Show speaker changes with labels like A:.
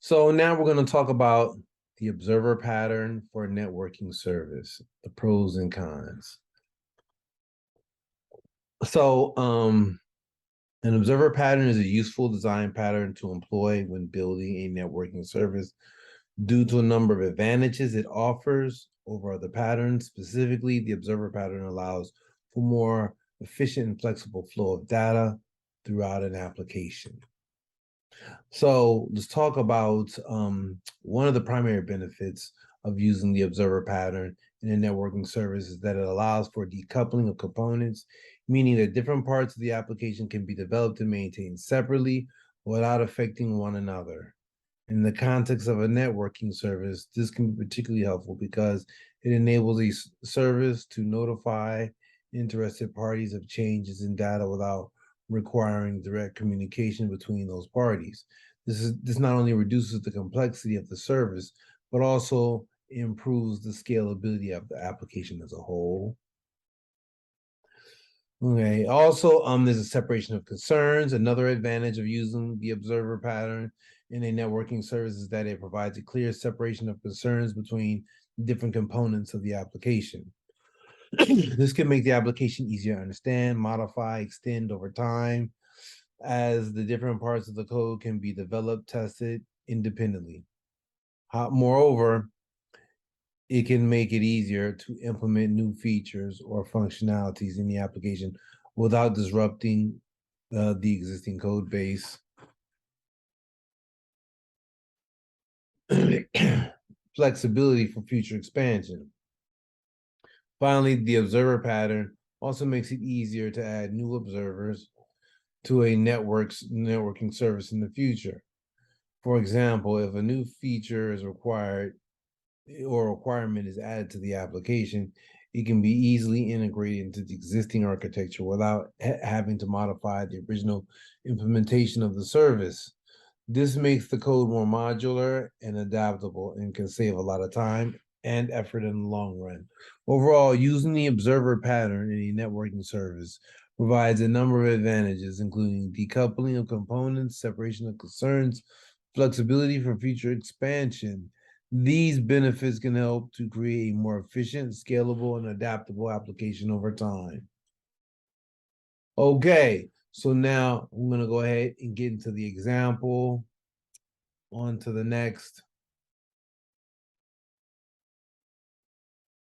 A: So now we're going to talk about the observer pattern for a networking service, the pros and cons. So an observer pattern is a useful design pattern to employ when building a networking service due to a number of advantages it offers over other patterns. Specifically, the observer pattern allows for more efficient and flexible flow of data throughout an application. So let's talk about one of the primary benefits of using the observer pattern in a networking service is that it allows for decoupling of components, meaning that different parts of the application can be developed and maintained separately without affecting one another. In the context of a networking service, this can be particularly helpful because it enables a service to notify interested parties of changes in data without requiring direct communication between those parties. This not only reduces the complexity of the service, but also improves the scalability of the application as a whole. Okay. Also, there's a separation of concerns. Another advantage of using the observer pattern in a networking service is that it provides a clear separation of concerns between different components of the application. This can make the application easier to understand, modify, extend over time, as the different parts of the code can be developed, tested independently. Moreover, it can make it easier to implement new features or functionalities in the application without disrupting the existing code base. Flexibility for future expansion. Finally, the observer pattern also makes it easier to add new observers to a networking service in the future. For example, if a new feature is required or requirement is added to the application, it can be easily integrated into the existing architecture without having to modify the original implementation of the service. This makes the code more modular and adaptable and can save a lot of time and effort in the long run. Overall, using the observer pattern in a networking service provides a number of advantages, including decoupling of components, separation of concerns, flexibility for future expansion. These benefits can help to create a more efficient, scalable, and adaptable application over time. Okay, so now I'm going to go ahead and get into the example. On to the next.